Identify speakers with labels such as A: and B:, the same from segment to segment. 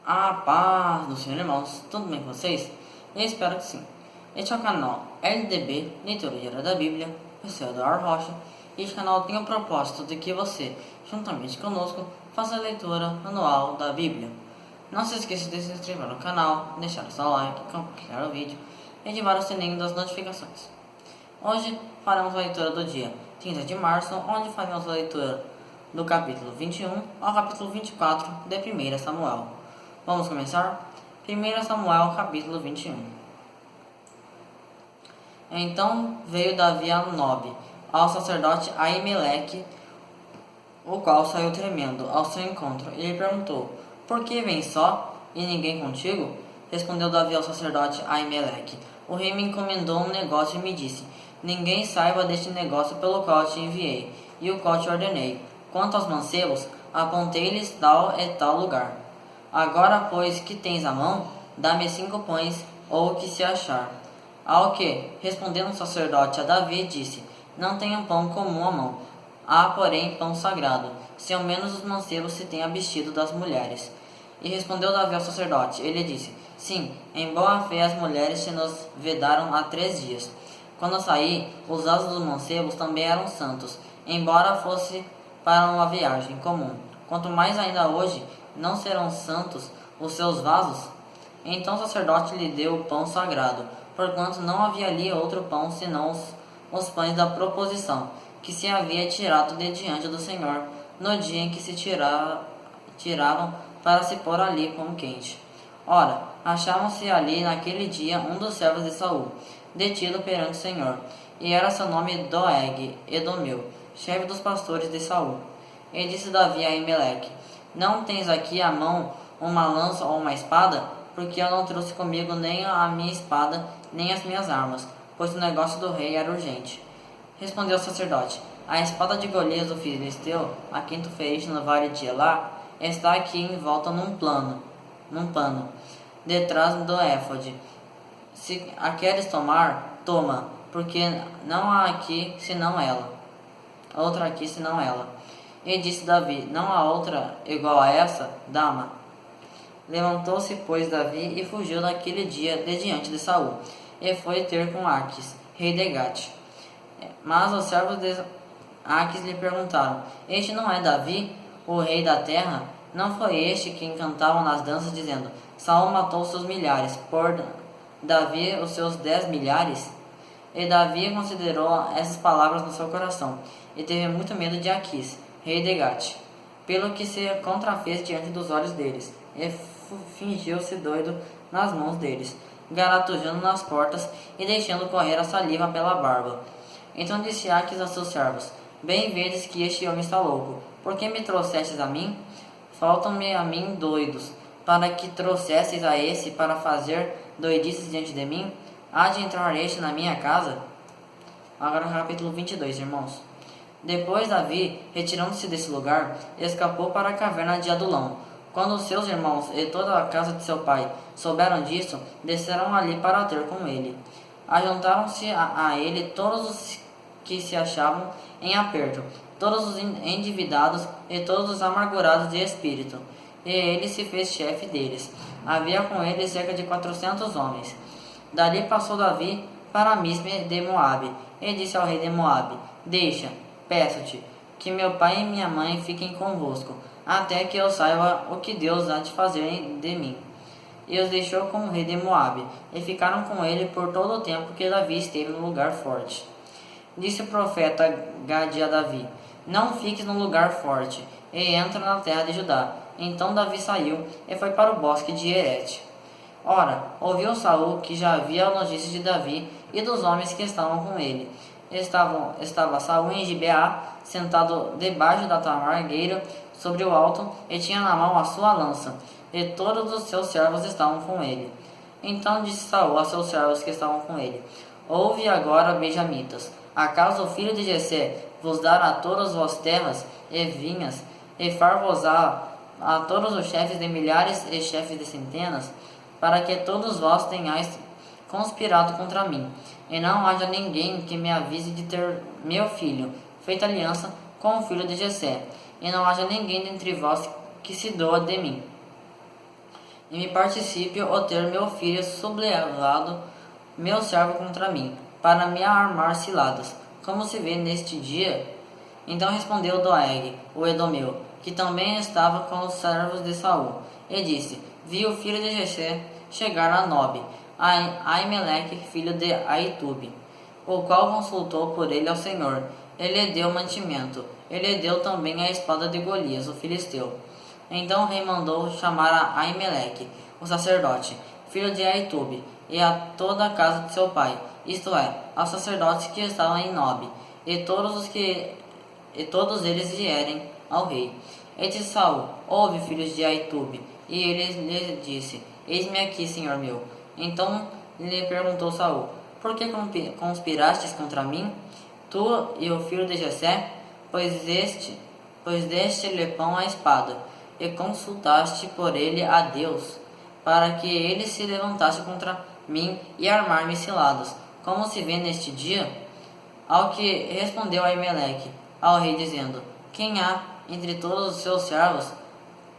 A: A paz do Senhor, irmãos, tudo bem com vocês? Eu espero que sim. Este é o canal LDB, Leitura Diária da Bíblia. Eu sou Eduardo Rocha e este canal tem o propósito de que você, juntamente conosco, faça a leitura anual da Bíblia. Não se esqueça de se inscrever no canal, deixar o seu like, compartilhar o vídeo e ativar o sininho das notificações. Hoje faremos a leitura do dia 30 de março, onde faremos a leitura do capítulo 21 ao capítulo 24 de 1 Samuel. Vamos começar? 1 Samuel, capítulo 21. Então veio Davi a Nob, ao sacerdote Aimeleque, o qual saiu tremendo ao seu encontro, e lhe perguntou: Por que vens só, e ninguém contigo? Respondeu Davi ao sacerdote Aimeleque: O rei me encomendou um negócio e me disse: Ninguém saiba deste negócio pelo qual te enviei, e o qual te ordenei. Quanto aos mancebos, apontei-lhes tal e tal lugar. Agora, pois, que tens à mão, dá-me 5 pães, ou o que se achar. Ao que, respondendo o sacerdote a Davi, disse: Não tenho pão comum à mão, há, porém, pão sagrado, se ao menos os mancebos se têm abstido das mulheres. E respondeu Davi ao sacerdote, ele disse: Sim, em boa fé as mulheres se nos vedaram há 3 dias. Quando saí, os vasos dos mancebos também eram santos, embora fosse para uma viagem comum. Quanto mais ainda hoje, não serão santos os seus vasos? Então o sacerdote lhe deu o pão sagrado, porquanto não havia ali outro pão senão os pães da proposição, que se havia tirado de diante do Senhor, no dia em que se tiravam para se pôr ali pão quente. Ora, achavam-se ali naquele dia um dos servos de Saul, detido perante o Senhor, e era seu nome Doeg, Edomeu, chefe dos pastores de Saul. E disse Davi a Aimeleque: Não tens aqui à mão uma lança ou uma espada? Porque eu não trouxe comigo nem a minha espada, nem as minhas armas, pois o negócio do rei era urgente. Respondeu o sacerdote: A espada de Golias do filisteu, a quem tu feriste no vale de Elá, está aqui envolta num pano, detrás do éfode. Se a queres tomar, toma, porque não há aqui senão ela. Outra aqui senão ela. E disse Davi: Não há outra igual a essa? Dama. Levantou-se, pois, Davi e fugiu naquele dia de diante de Saul, e foi ter com Aquis, rei de Gate. Mas os servos de Aquis lhe perguntaram: Este não é Davi, o rei da terra? Não foi este que cantavam nas danças, dizendo: Saul matou seus milhares, por Davi os seus 10 milhares? E Davi considerou essas palavras no seu coração, e teve muito medo de Aquis, rei de Gate, pelo que se contrafez diante dos olhos deles, e fingiu-se doido nas mãos deles, garatujando nas portas e deixando correr a saliva pela barba. Então disse Aquis a seus servos: Bem vedes que este homem está louco. Por que me trouxestes a mim? Faltam-me a mim doidos, para que trouxesseis a esse para fazer doidices diante de mim? Há de entrar este na minha casa? Agora capítulo 22, irmãos. Depois Davi, retirando-se desse lugar, escapou para a caverna de Adulão. Quando os seus irmãos e toda a casa de seu pai souberam disso, desceram ali para ter com ele. Ajuntaram-se a ele todos os que se achavam em aperto, todos os endividados e todos os amargurados de espírito. E ele se fez chefe deles. Havia com ele cerca de 400 homens. Dali passou Davi para Mispe de Moabe, e disse ao rei de Moabe: Deixa, peço-te, que meu pai e minha mãe fiquem convosco, até que eu saiba o que Deus há de fazer de mim. E os deixou como rei de Moabe, e ficaram com ele por todo o tempo que Davi esteve no lugar forte. Disse o profeta Gade a Davi: Não fiques no lugar forte, e entra na terra de Judá. Então Davi saiu e foi para o bosque de Herete. Ora, ouviu Saul que já havia notícias de Davi e dos homens que estavam com ele. Estava Saul em Gibeá, sentado debaixo da tamargueira sobre o alto, e tinha na mão a sua lança, e todos os seus servos estavam com ele. Então disse Saul a seus servos que estavam com ele: Ouve agora, benjamitas, acaso o filho de Jessé vos dará a todas vós terras e vinhas, e far-vos-á a todos os chefes de milhares e chefes de centenas, para que todos vós tenhais conspirado contra mim, e não haja ninguém que me avise de ter meu filho feito aliança com o filho de Jessé, e não haja ninguém dentre vós que se doa de mim. e me participe o ter meu filho sublevado, meu servo contra mim, para me armar ciladas, como se vê neste dia. Então respondeu Doeg, o edomeu, que também estava com os servos de Saul, e disse: Vi o filho de Jessé chegar a Nobe, a Aimeleque, filho de Aitube, o qual consultou por ele ao Senhor. Ele lhe deu mantimento, ele lhe deu também a espada de Golias, o filisteu. Então o rei mandou chamar a Aimeleque, o sacerdote, filho de Aitube, e a toda a casa de seu pai, isto é, aos sacerdotes que estavam em Nobe, e todos eles vierem ao rei. E disse Saul: Ouve, filhos de Aitube. E ele lhe disse: Eis-me aqui, senhor meu. Então lhe perguntou Saul: Por que conspirastes contra mim, tu e o filho de Jessé? Pois deste-lhe pão à espada, e consultaste por ele a Deus, para que ele se levantasse contra mim e armar-me ciladas, como se vê neste dia? Ao que respondeu Aimeleque ao rei, dizendo: Quem há entre todos os seus servos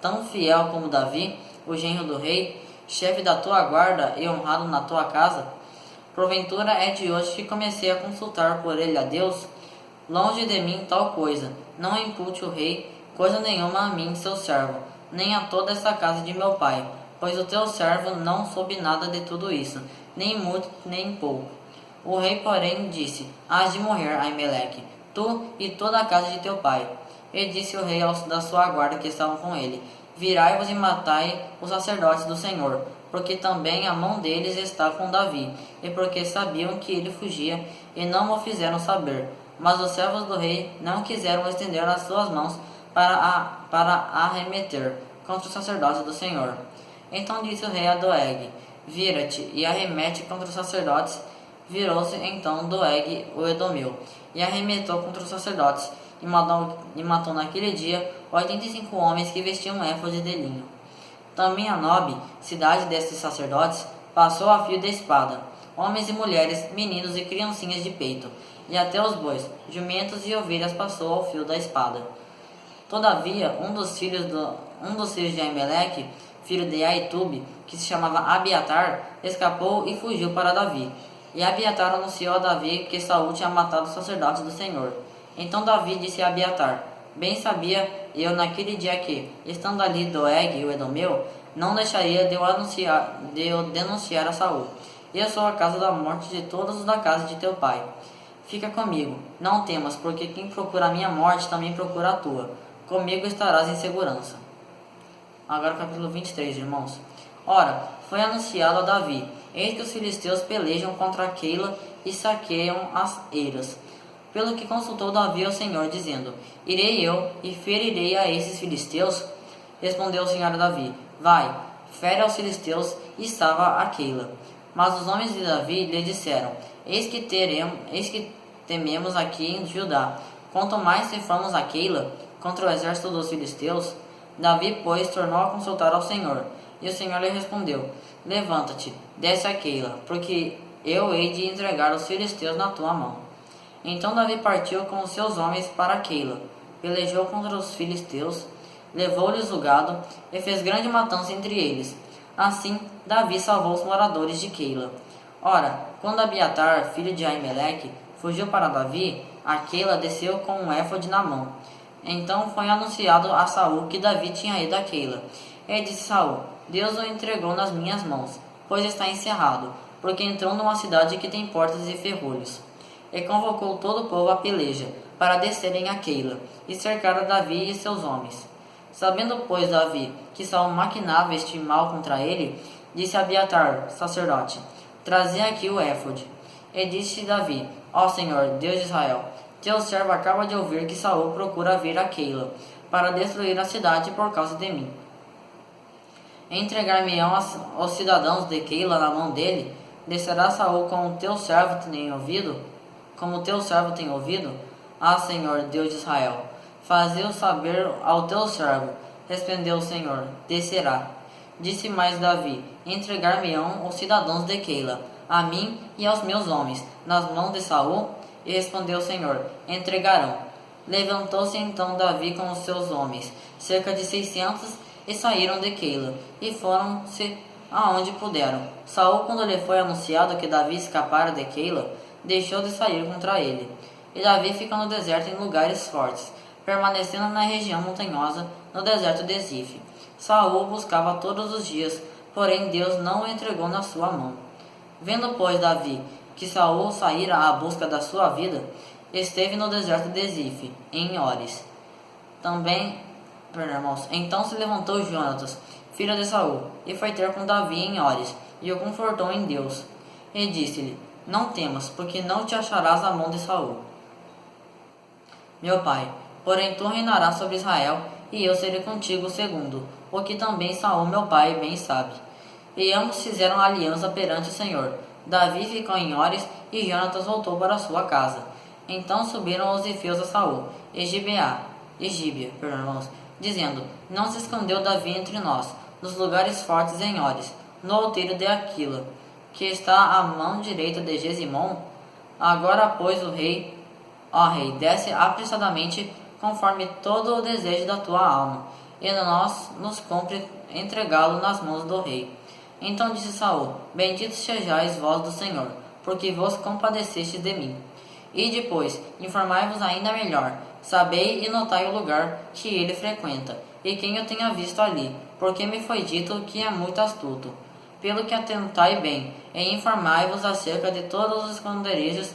A: tão fiel como Davi, o genro do rei, chefe da tua guarda e honrado na tua casa? Porventura é de hoje que comecei a consultar por ele a Deus? Longe de mim tal coisa, não impute o rei coisa nenhuma a mim, seu servo, nem a toda essa casa de meu pai, pois o teu servo não soube nada de tudo isso, nem muito nem pouco. O rei, porém, disse: Hás de morrer, Aimeleque, tu e toda a casa de teu pai. E disse o rei aos da sua guarda que estavam com ele: Virai-vos e matai os sacerdotes do Senhor, porque também a mão deles está com Davi, e porque sabiam que ele fugia, e não o fizeram saber. Mas os servos do rei não quiseram estender as suas mãos para arremeter contra os sacerdotes do Senhor. Então disse o rei a Doeg: Vira-te e arremete contra os sacerdotes. Virou-se então Doeg, o edomeu, e arremetou contra os sacerdotes, e matou naquele dia 85 homens que vestiam éfode de linho. Também a Nobe, cidade destes sacerdotes, passou a fio de espada, homens e mulheres, meninos e criancinhas de peito, e até os bois, jumentos e ovelhas passou ao fio da espada. Todavia, um dos filhos de Aimeleque, filho de Aitube, que se chamava Abiatar, escapou e fugiu para Davi. E Abiatar anunciou a Davi que Saul tinha matado os sacerdotes do Senhor. Então Davi disse a Abiatar: Bem sabia eu naquele dia que, estando ali Doeg, o edomeu, não deixaria de eu denunciar a Saul. Eu sou a causa da morte de todos os da casa de teu pai. Fica comigo, não temas, porque quem procura a minha morte também procura a tua. Comigo estarás em segurança. Agora o capítulo 23, irmãos. Ora, foi anunciado a Davi: Eis que os filisteus pelejam contra Keila e saqueiam as eiras. Pelo que consultou Davi ao Senhor, dizendo: Irei eu e ferirei a esses filisteus? Respondeu o Senhor a Davi: Vai, fere aos filisteus e salva a Keila. Mas os homens de Davi lhe disseram: Eis que tememos aqui em Judá, quanto mais se formos a Keila contra o exército dos filisteus. Davi, pois, tornou a consultar ao Senhor, e o Senhor lhe respondeu: Levanta-te, desce a Keila, porque eu hei de entregar os filisteus na tua mão. Então Davi partiu com os seus homens para Keila, pelejou contra os filisteus, levou-lhes o gado e fez grande matança entre eles. Assim, Davi salvou os moradores de Keila. Ora, quando Abiatar, filho de Aimeleque, fugiu para Davi, a Keila desceu com um éfode na mão. Então foi anunciado a Saul que Davi tinha ido a Keila. E disse Saul: Deus o entregou nas minhas mãos, pois está encerrado, porque entrou numa cidade que tem portas e ferrolhos. E convocou todo o povo à peleja, para descerem a Keila, e cercar a Davi e seus homens. Sabendo, pois, Davi que Saul maquinava este mal contra ele, disse a Abiatar, sacerdote: Trazei aqui o éfode. E disse Davi: Ó Senhor, Deus de Israel, teu servo acaba de ouvir que Saul procura vir a Keila, para destruir a cidade por causa de mim. Entregar-me-ão os cidadãos de Keila na mão dele? Descerá Saul como teu servo tem ouvido? Como teu servo tem ouvido? Ah, Senhor, Deus de Israel, faze-o saber ao teu servo. Respondeu o Senhor: Descerá. Disse mais Davi: Entregar-me-ão os cidadãos de Keila, a mim e aos meus homens, nas mãos de Saul? E respondeu o Senhor: Entregarão. Levantou-se então Davi com os seus homens, cerca de 600, e saíram de Keila, e foram-se aonde puderam. Saul, quando lhe foi anunciado que Davi escapara de Keila, deixou de sair contra ele. E Davi ficou no deserto em lugares fortes, permanecendo na região montanhosa, no deserto de Zif. Saul buscava todos os dias, porém Deus não o entregou na sua mão. Vendo, pois, Davi que Saul saíra à busca da sua vida, esteve no deserto de Zif, em Ores. Então se levantou Jonatas, filho de Saul, e foi ter com Davi em Ores, e o confortou em Deus. E disse-lhe: Não temas, porque não te acharás a mão de Saul, meu pai, porém tu reinarás sobre Israel, e eu serei contigo segundo, o que também Saul meu pai bem sabe. E ambos fizeram aliança perante o Senhor. Davi ficou em Ores, e Jonatas voltou para sua casa. Então subiram os efeus a Saul, e Gibea, dizendo: Não se escondeu Davi entre nós, nos lugares fortes em Ores, no outeiro de Aquila, que está à mão direita de Gesimon? Agora, pois, ó rei, desce apressadamente, conforme todo o desejo da tua alma, e nós nos cumpre entregá-lo nas mãos do rei. Então disse Saul: Benditos sejais vós do Senhor, porque vos compadeceste de mim. E depois, informai-vos ainda melhor, sabei e notai o lugar que ele frequenta, e quem o tenha visto ali, porque me foi dito que é muito astuto. Pelo que atentai bem, e informai-vos acerca de todos os esconderijos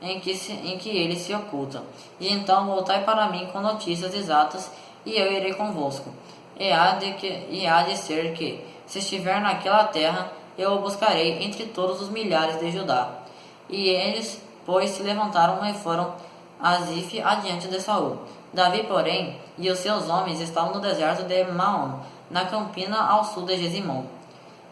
A: em que ele se oculta. E então voltai para mim com notícias exatas, e eu irei convosco. E há de ser que, se estiver naquela terra, eu o buscarei entre todos os milhares de Judá. E eles, pois, se levantaram e foram a Zif adiante de Saul. Davi, porém, e os seus homens estavam no deserto de Maom, na campina ao sul de Gesimon.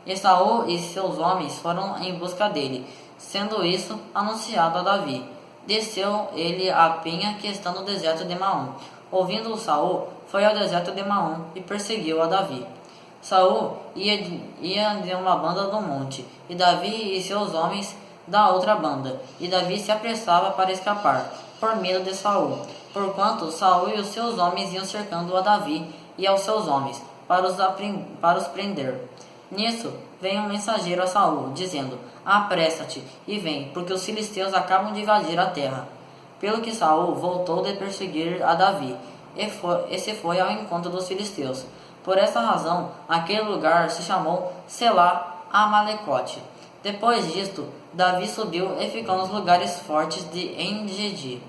A: E Saul e seus homens foram em busca dele, sendo isso anunciado a Davi. Desceu ele a penha que está no deserto de Maom. Ouvindo-o Saul, foi ao deserto de Maom e perseguiu a Davi. Saul ia de uma banda do monte, e Davi e seus homens da outra banda, e Davi se apressava para escapar, por medo de Saul, porquanto Saul e os seus homens iam cercando a Davi e aos seus homens, para os prender. Nisso veio um mensageiro a Saul, dizendo: Apressa-te e vem, porque os filisteus acabam de invadir a terra. Pelo que Saul voltou de perseguir a Davi, e se foi ao encontro dos filisteus. Por essa razão, aquele lugar se chamou Selá Amalecote. Depois disto, Davi subiu e ficou nos lugares fortes de En-Gedi.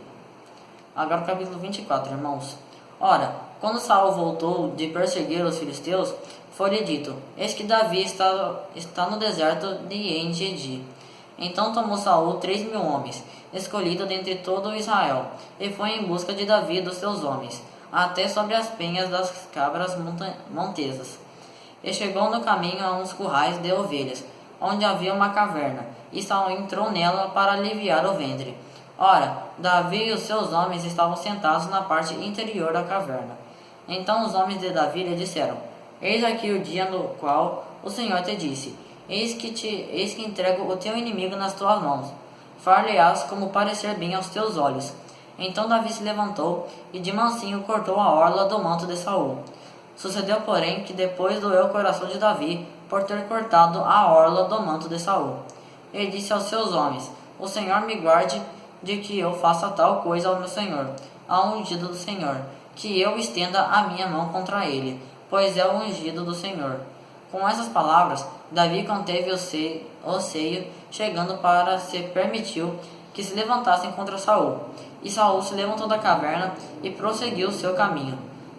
A: Agora o capítulo 24, irmãos. Ora, quando Saul voltou de perseguir os filisteus, foi-lhe dito: Eis que Davi está no deserto de En-Gedi. Então tomou Saul 3.000 homens, escolhidos dentre todo Israel, e foi em busca de Davi e dos seus homens, até sobre as penhas das cabras montesas. E chegou no caminho a uns currais de ovelhas, onde havia uma caverna, e Saul entrou nela para aliviar o ventre. Ora, Davi e os seus homens estavam sentados na parte interior da caverna. Então os homens de Davi lhe disseram: Eis aqui o dia no qual o Senhor te disse: Eis que entrego o teu inimigo nas tuas mãos. Far-lhe-ás como parecer bem aos teus olhos. Então Davi se levantou e de mansinho cortou a orla do manto de Saul. Sucedeu, porém, que depois doeu o coração de Davi por ter cortado a orla do manto de Saul. Ele disse aos seus homens: O Senhor me guarde de que eu faça tal coisa ao meu Senhor, ao ungido do Senhor, que eu estenda a minha mão contra ele, pois é o ungido do Senhor. Com essas palavras, Davi conteve o seio, chegando para se permitiu que se levantassem contra Saul. E Saul se levantou da caverna e prosseguiu o seu caminho.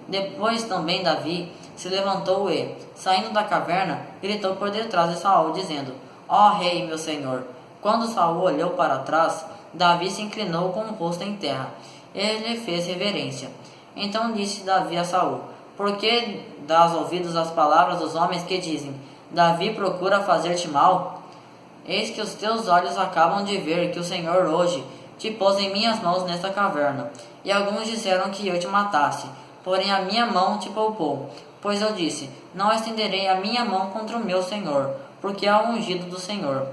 A: Depois também Davi se levantou e, saindo da caverna, gritou por detrás de Saul, dizendo: Ó rei, meu senhor! Quando Saul olhou para trás, Davi se inclinou com o rosto em terra. Ele lhe fez reverência. Então disse Davi a Saul: Por que dás ouvidos às palavras dos homens que dizem: Davi procura fazer-te mal? Eis que os teus olhos acabam de ver que o Senhor hoje te pôs em minhas mãos nesta caverna. E alguns disseram que eu te matasse, porém a minha mão te poupou. Pois eu disse: Não estenderei a minha mão contra o meu Senhor, porque é o ungido do Senhor.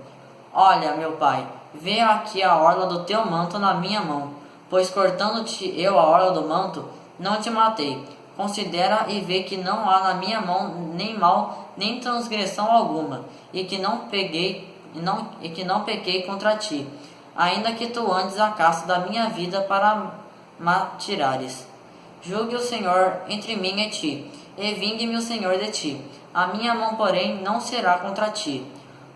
A: Olha, meu pai, vê aqui a orla do teu manto na minha mão, pois cortando-te eu a orla do manto, não te matei, considera e vê que não há na minha mão nem mal, nem transgressão alguma, e que não pequei contra ti, ainda que tu andes a caça da minha vida para matirares. Julgue o Senhor entre mim e ti, e vingue-me o Senhor de ti. A minha mão, porém, não será contra ti.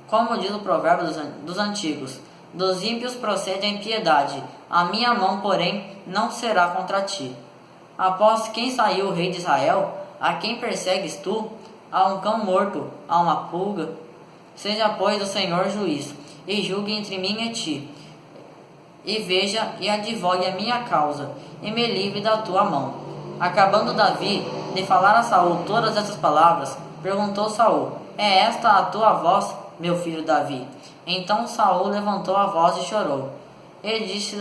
A: Como diz o provérbio dos antigos, dos ímpios procede a impiedade, a minha mão, porém, não será contra ti. Após quem saiu o rei de Israel, a quem persegues tu? A um cão morto, a uma pulga? Seja, pois, o Senhor juiz, e julgue entre mim e ti, e veja e advogue a minha causa, e me livre da tua mão. Acabando Davi de falar a Saul todas essas palavras, perguntou Saul: é esta a tua voz, meu filho Davi? Então Saul levantou a voz e chorou. E disse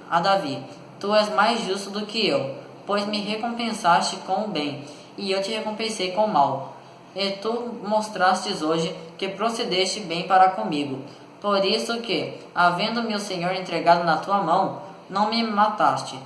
A: a Davi: tu és mais justo do que eu, pois me recompensaste com o bem, e eu te recompensei com o mal. E tu mostrastes hoje que procedeste bem para comigo. Por isso que, havendo-me o Senhor entregado na tua mão, não me mataste.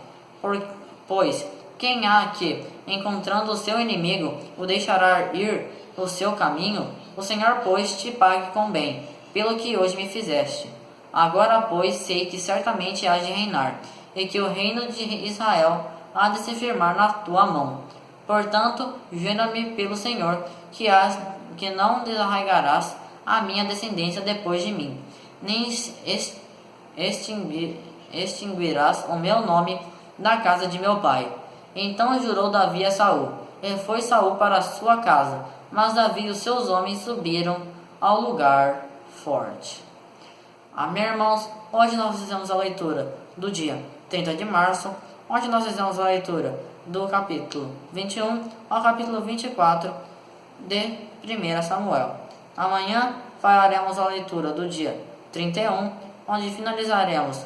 A: Pois, quem há que, encontrando o seu inimigo, o deixará ir o seu caminho? O Senhor, pois, te pague com bem, pelo que hoje me fizeste. Agora, pois, sei que certamente hás de reinar, e que o reino de Israel há de se firmar na tua mão. Portanto, jura-me pelo Senhor que não desarraigarás a minha descendência depois de mim, nem extinguirás o meu nome da casa de meu pai. Então jurou Davi a Saul, e foi Saul para a sua casa, mas Davi e os seus homens subiram ao lugar forte. Amém, irmãos? Hoje nós fizemos a leitura do dia 30 de março, onde nós fizemos a leitura do capítulo 21 ao capítulo 24 de 1 Samuel. Amanhã faremos a leitura do dia 31, onde finalizaremos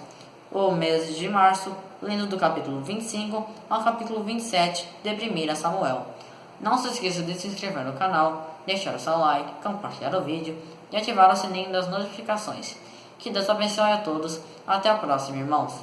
A: o mês de março, lendo do capítulo 25 ao capítulo 27 de 1 Samuel. Não se esqueça de se inscrever no canal, deixar o seu like, compartilhar o vídeo e ativar o sininho das notificações. Que Deus abençoe a todos. Até a próxima, irmãos.